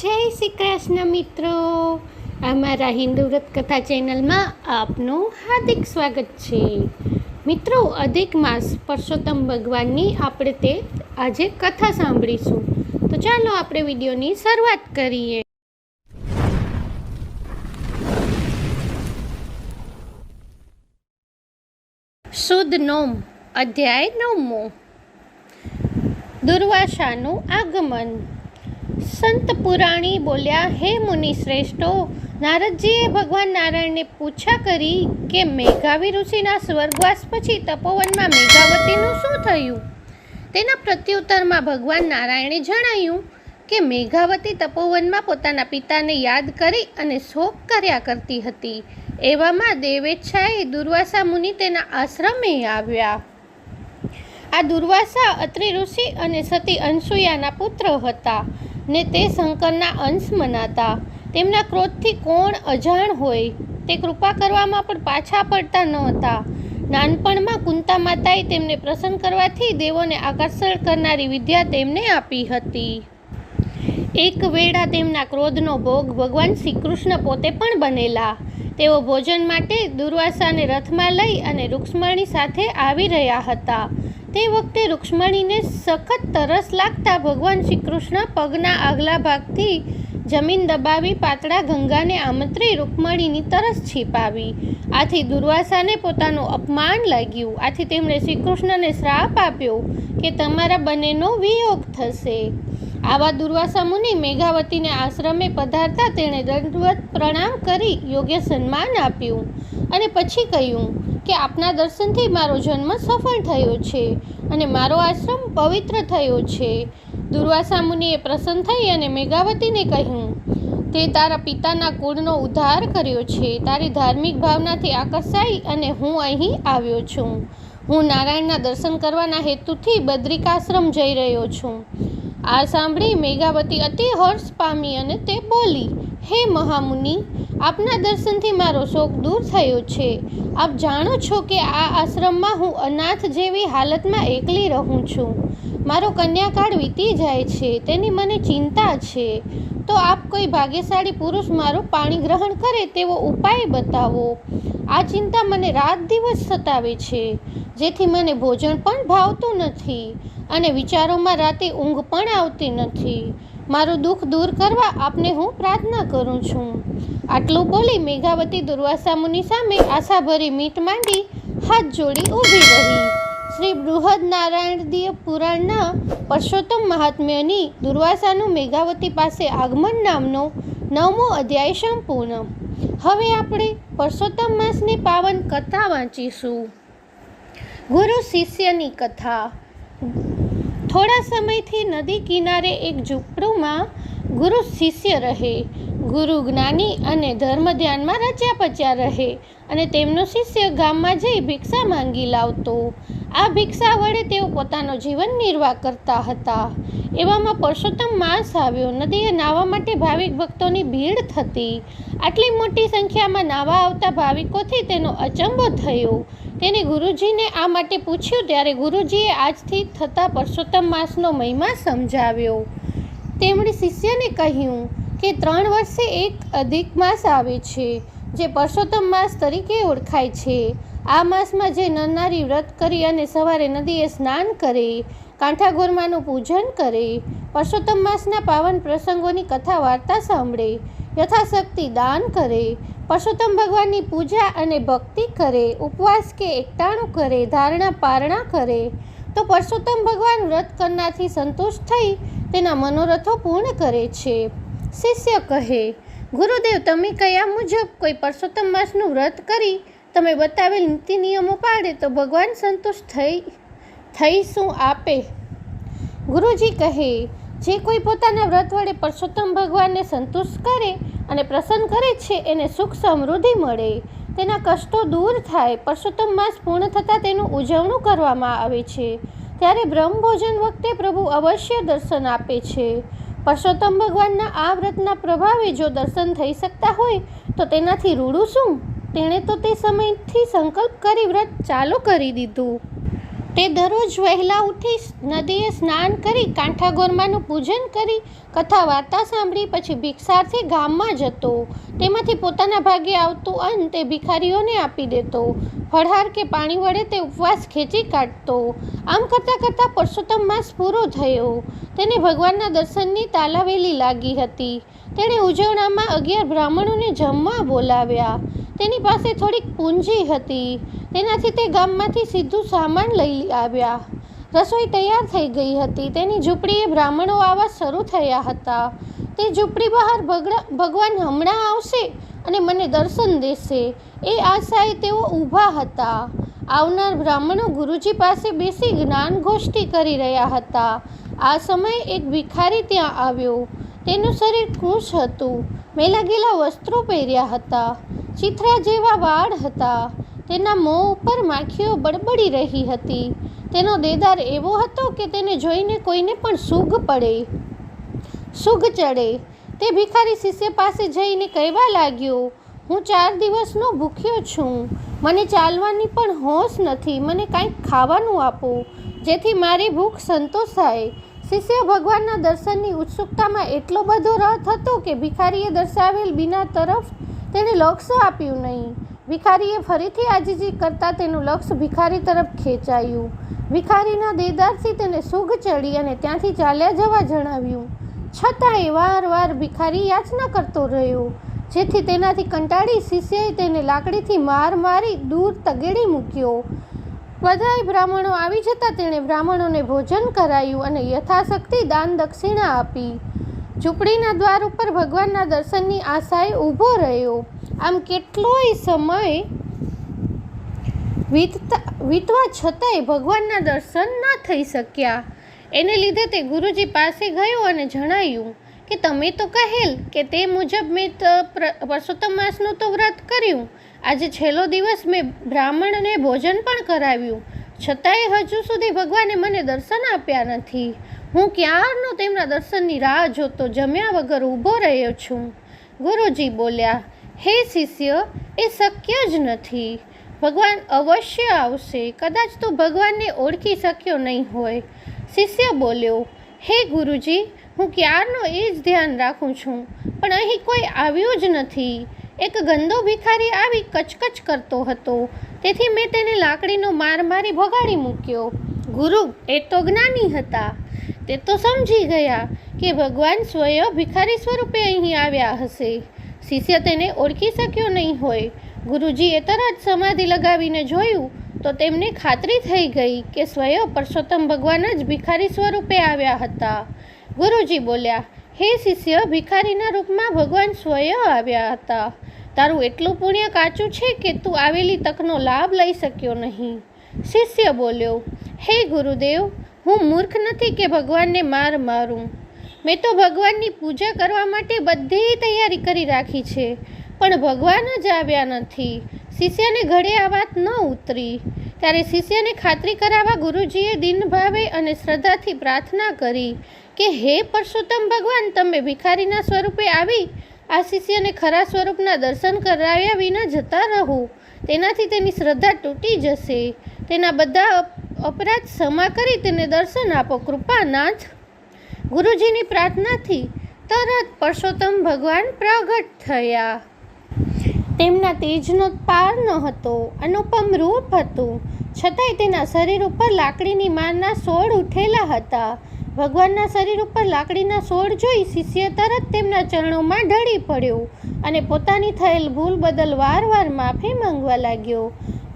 જય શ્રી કૃષ્ણ મિત્રો, અમારા હિન્દુ વ્રત કથા ચેનલમાં આપનું હાર્દિક સ્વાગત છે. મિત્રો, અધિક માસ પરસોત્તમ ભગવાનની આપણે તે આજે કથા સાંભળીશું. તો ચાલો આપણે વિડીયોની શરૂઆત કરીએ. સુદ નોમ, અધ્યાય 9મો. દુર્વાસાનું આગમન. સંત પુરાણી બોલ્યા, હે મુનિ શ્રેષ્ઠો, નારદજીએ ભગવાન નારાયણને પૂછા કરી કે મેઘાવી ઋષિના સ્વર્ગવાસ પછી તપોવનમાં મેઘાવતીનું શું થયું? તેના પ્રત્યુત્તરમાં ભગવાન નારાયણે જણાવ્યું કે મેઘાવતી તપોવનમાં પોતાના પિતાને યાદ કરી અને શોક કર્યા કરતી હતી. એવામાં દેવેચ્છાએ દુર્વાસા મુનિ તેના આશ્રમે આવ્યા. આ દુર્વાસા અત્રિ ઋષિ અને સતી અનસૂયાના પુત્ર હતા ને તે શંકરના અંશ મનાતા. તેમના ક્રોધથી કોણ અજાણ હોય? તે કૃપા કરવામાં પણ પાછા પડતા ન હતા. નાનપણમાં કુંતા માતાએ તેમને પ્રસન્ન કરવાથી દેવોને આકર્ષણ કરનારી વિદ્યા તેમને આપી હતી. એક વેળા તેમના ક્રોધનો ભોગ ભગવાન શ્રી કૃષ્ણ પોતે પણ બનેલા. તેઓ ભોજન માટે દુર્વાસાને રથમાં લઈ અને રૂક્ષ્મણી સાથે આવી રહ્યા હતા. તે વખતે રૂક્ષ્મણીને સખત તરસ લાગતા ભગવાન શ્રી કૃષ્ણ પગના આગલા ભાગથી જમીન દબાવી પાતળા ગંગાને આમંત્રી રૂક્ષ્મણીની તરસ છીપાવી. આથી દુર્વાસાને પોતાનું અપમાન લાગ્યું. આથી તેમણે શ્રી કૃષ્ણને શ્રાપ આપ્યો કે તમારા બંનેનો વિયોગ થશે. આવા દુર્વાસા મુનિ મેઘાવતીને આશ્રમે પધારતા તેણે દંડવત પ્રણામ કરી યોગ્ય સન્માન આપ્યું અને પછી કહ્યું કે આપના દર્શનથી મારો જન્મ સફળ થયો છે અને મારો આશ્રમ પવિત્ર થયો છે. દુર્વાસા મુનિએ પ્રસન્ન થઈ અને મેઘાવતીને કહ્યું, તે તારા પિતાના કુળનો ઉદ્ધાર કર્યો છે. તારી ધાર્મિક ભાવનાથી આકર્ષાઈ અને હું અહીં આવ્યો છું. હું નારાયણના દર્શન કરવાના હેતુથી બદ્રિકાશ્રમ જઈ રહ્યો છું. આ સાંભળી મેઘાવતી અતિ હર્ષ પામી અને તે બોલી, હે મહામુનિ, આપના દર્શનથી મારો શોક દૂર થયો છે. આપ જાણો છો કે આ આશ્રમમાં હું અનાથ જેવી હાલતમાં એકલી રહું છું. મારો કન્યાકાળ વીતી જાય છે, તેની મને ચિંતા છે. તો આપ કોઈ ભાગ્યશાળી પુરુષ મારું પાણી ગ્રહણ કરે તેવો ઉપાય બતાવો. આ ચિંતા મને રાત દિવસ સતાવે છે, જેથી મને ભોજન પણ ભાવતું નથી અને વિચારોમાં રાતે ઊંઘ પણ આવતી નથી. મારું દુઃખ દૂર કરવા આપને હું પ્રાર્થના કરું છું. આટલું બોલી મેઘાવતી દુર્વાસા મુનિ સામે આશાભરી મીટ માંડી હાથ જોડી ઊભી રહી. શ્રી બૃહદ નારાયણીય પુરાણના પરસોત્તમ મહાત્મ્યની દુર્વાસાનું મેઘાવતી પાસે આગમન નામનો 9મો અધ્યાય સંપૂર્ણ. હવે આપણે પરસોત્તમ માસની પાવન કથા વાંચીશું. ગુરુ શિષ્યની કથા. થોડા સમયથી નદી કિનારે એક ઝૂંપડુંમાં ગુરુ શિષ્ય રહે. ગુરુ જ્ઞાની અને ધર્મ ધ્યાનમાં રચ્યા પચ્યા રહે અને તેમનો શિષ્ય ગામમાં જઈ ભિક્ષા માંગી લાવતો. આ ભિક્ષા વડે તેઓ પોતાનો જીવન નિર્વાહ કરતા હતા. એવામાં પરસોત્તમ માસ આવ્યો. નદીએ નાહવા માટે ભાવિક ભક્તોની ભીડ થતી. આટલી મોટી સંખ્યામાં નાહવા આવતા ભાવિકોથી તેનો અચંબો થયો. તેને ગુરુજીને આ માટે પૂછ્યું ત્યારે ગુરુજીએ આજથી થતા પરસોત્તમ માસનો મહિમા સમજાવ્યો. તેમણે શિષ્યને કહ્યું કે 3 વર્ષે એક અધિક માસ આવે છે, જે પરસોત્તમ માસ તરીકે ઓળખાય છે. આ માસમાં જે નરનારી વ્રત કરી અને સવારે નદીએ સ્નાન કરે, કાંઠા ગોરમાનું પૂજન કરે, પરસોત્તમ માસના પાવન પ્રસંગોની કથા વાર્તા સાંભળે, યથાશક્તિ દાન કરે, પરસોત્તમ ભગવાનની પૂજા અને ભક્તિ કરે, ઉપવાસ કે એકટાણું કરે, ધારણા પારણા કરે, તો પરસોત્તમ ભગવાન વ્રત કરનારથી સંતુષ્ટ થઈ તેના મનોરથો પૂર્ણ કરે છે. શિષ્ય કહે, ગુરુદેવ, તમે કયા મુજબ કોઈ પરસોત્તમ માસનું વ્રત કરી તમે બતાવેલ નીતિ નિયમો પાડે તો ભગવાન સંતુષ્ટ થઈ શું આપે? ગુરુજી કહે, જે કોઈ પોતાના વ્રત વડે પરસોત્તમ ભગવાનને સંતુષ્ટ કરે અને પ્રસન્ન કરે છે એને સુખ સમૃદ્ધિ મળે, તેના કષ્ટો દૂર થાય. પરસોત્તમ માસ પૂર્ણ થતાં તેનું ઉજવણું કરવામાં આવે છે. ત્યારે બ્રહ્મભોજન વખતે પ્રભુ અવશ્ય દર્શન આપે છે. પરસોત્તમ ભગવાનના આ વ્રતના પ્રભાવે જો દર્શન થઈ શકતા હોય તો તેનાથી રૂડું શું? તેણે તો તે સમયથી સંકલ્પ કરી વ્રત ચાલુ કરી દીધું. તે દરરોજ વહેલા ઉઠી નદીએ સ્નાન કરી કાંઠાગોરમાનું પૂજન કરી કથા વાર્તા સાંભળી પછી ભિક્ષાર્થી ગામમાં જતો. તેમાંથી પોતાના ભાગે આવતું અન્ન તે ભિખારીઓને આપી દેતો. ફળહાર કે પાણી વડે તે ઉપવાસ ખેંચી કાઢતો. આમ કરતાં કરતાં પરસોત્તમ માસ પૂરો થયો. તેને ભગવાનના દર્શનની તાલાવેલી લાગી હતી. તેણે ઉજવણામાં 11 બ્રાહ્મણોને જમવા બોલાવ્યા. તેની પાસે થોડીક પૂંજી હતી. તેનાથી તે ગામમાંથી સીધું સામાન લઈ આવ્યા. રસોઈ તૈયાર થઈ ગઈ હતી. તેની ઝૂંપડીએ બ્રાહ્મણો આવવા શરૂ થયા હતા. તે ઝૂંપડી બહાર ભગવાન હમણાં આવશે અને મને દર્શન દેશે એ આશાએ તેઓ ઊભા હતા. આવનાર બ્રાહ્મણો ગુરુજી પાસે બેસી જ્ઞાન ગોષ્ઠી કરી રહ્યા હતા. આ સમયે એક ભિખારી ત્યાં આવ્યો. તેનું શરીર કૃશ હતું. મેલા ગેલા વસ્ત્રો પહેર્યા હતા. ચિત્રા જેવા વાળ હતા. તેના મોં ઉપર માખીઓ બળબડી રહી હતી. તેનો દેદાર એવો હતો કે તેને જોઈને કોઈને પણ સૂગ ચડે. તે ભિખારી શિષ્ય પાસે જઈને કહેવા લાગ્યો, હું 4 દિવસનો ભૂખ્યો છું. મને ચાલવાની પણ હોશ નથી. મને કાંઈક ખાવાનું આપો જેથી મારી ભૂખ સંતોષાય. શિષ્ય ભગવાનના દર્શનની ઉત્સુકતામાં એટલો બધો રસ હતો કે ભિખારીએ દર્શાવેલ બીના તરફ તેણે લક્ષ્ય આપ્યું નહીં. ભિખારીએ ફરીથી આજીજી કરતાં તેનું લક્ષ્ય ભિખારી તરફ ખેંચાયું. ભિખારીના દેદારથી તેને સૂગ ચડી અને ત્યાંથી ચાલ્યા જવા જણાવ્યું. છતાંય વારવાર ભિખારી યાચના કરતો રહ્યો. જેથી તેનાથી કંટાળી શિષ્યએ તેને લાકડીથી મારી દૂર તગેડી મૂક્યો. બધાય બ્રાહ્મણો આવી જતાં તેણે બ્રાહ્મણોને ભોજન કરાયું અને યથાશક્તિ દાન દક્ષિણા આપી. ઝૂંપડીના દ્વાર ઉપર ભગવાનના દર્શનની આશાએ ઊભો રહ્યો. આમ કેટલોય સમય વીતવા છતાંય ભગવાનના દર્શન ન થઈ શક્યા. એને લીધે તે ગુરુજી પાસે ગયો અને જણાયું કે તમે તો કહેલ કે તે મુજબ મેં પરસોત્તમ માસનું તો વ્રત કર્યું. આજે છેલ્લો દિવસ મેં બ્રાહ્મણને ભોજન પણ કરાવ્યું. છતાંય હજુ સુધી ભગવાને મને દર્શન આપ્યા નથી. હું ક્યારનો તેમના દર્શનની રાહ જોતો જમ્યા વગર ઊભો રહ્યો છું. ગુરુજી બોલ્યા, હે શિષ્ય, એ શક્ય જ નથી. ભગવાન અવશ્ય આવશે. કદાચ તું ભગવાનને ઓળખી શક્યો નહીં હોય. શિષ્ય બોલ્યો, હે ગુરુજી, હું ક્યારનો એ જ ધ્યાન રાખું છું, પણ અહીં કોઈ આવ્યું જ નથી. એક ગંદો ભિખારી આવી કચકચ કરતો હતો. તેથી મેં તેને લાકડીનો માર મારી ભગાડી મૂક્યો. ગુરુ એ તો જ્ઞાની હતા. તે તો સમજી ગયા કે ભગવાન સ્વયં ભિખારી સ્વરૂપે અહીં આવ્યા હશે. શિષ્ય તેને ઓળખી શક્યો નહીં હોય. ગુરુજીએ તરત સમાધિ લગાવીને જોયું તો તેમને ખાતરી થઈ ગઈ કે સ્વયં પરસોત્તમ ભગવાન જ ભિખારી સ્વરૂપે આવ્યા હતા. ગુરુજી બોલ્યા, હે શિષ્ય, ભિખારીના રૂપમાં ભગવાન સ્વયં આવ્યા હતા. તારું એટલું પુણ્ય કાચું છે કે તું આવેલી તકનો લાભ લઈ શક્યો નહીં. શિષ્ય બોલ્યો, હે ગુરુદેવ, હું મૂર્ખ નથી કે ભગવાનને મારું. મેં તો ભગવાનની પૂજા કરવા માટે બધી તૈયારી કરી રાખી છે, પણ ભગવાન જ આવ્યા નથી. શિષ્યને ઘડે આ વાત ન ઉતરી. ત્યારે શિષ્યને ખાતરી કરાવવા ગુરુજીએ દિનભાવે અને શ્રદ્ધાથી પ્રાર્થના કરી કે હે પરસોત્તમ ભગવાન, તમે ભિખારીના સ્વરૂપે આવી આ શિષ્યને ખરા સ્વરૂપના દર્શન કરાવ્યા વિના જતા રહો. તેનાથી તેની શ્રદ્ધા તૂટી જશે. તેના બધા અપરાધ ક્ષમા કરી તેને દર્શન આપો કૃપાનાથ. ગુરુજીની પ્રાર્થનાથી તરત પરસોત્તમ ભગવાન પ્રગટ થયા. તેમના તેજનો પાર ન હતો. અનુપમ રૂપ હતું. છતાંય તેના શરીર ઉપર લાકડીની મારના સોળ ઉઠેલા હતા. ભગવાનના શરીર ઉપર લાકડીના સોળ જોઈ શિષ્ય તરત તેમના ચરણોમાં ઢળી પડ્યો અને પોતાની થયેલ ભૂલ બદલ વારવાર માફી માંગવા લાગ્યો.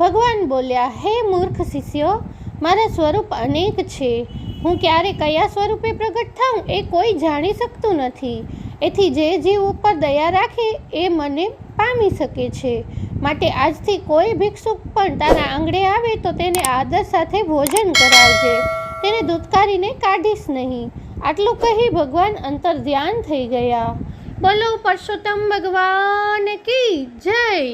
ભગવાન બોલ્યા, હે મૂર્ખ શિષ્ય, મારા સ્વરૂપ અનેક છે. હું ક્યારે કયા સ્વરૂપે પ્રગટ થાઉં એ કોઈ જાણી શકતું નથી. એથી જે જીવ ઉપર દયા રાખે એ મને પામી શકે છે. માટે આજથી કોઈ ભિક્ષુક પણ તારા આંગણે આવે તો તેને આદર સાથે ભોજન કરાવજે. તેને ધૂતકારીને કાઢીશ નહીં. આટલું કહી ભગવાન અંતર ધ્યાન થઈ ગયા. બોલો પરસોત્તમ ભગવાન કી જય.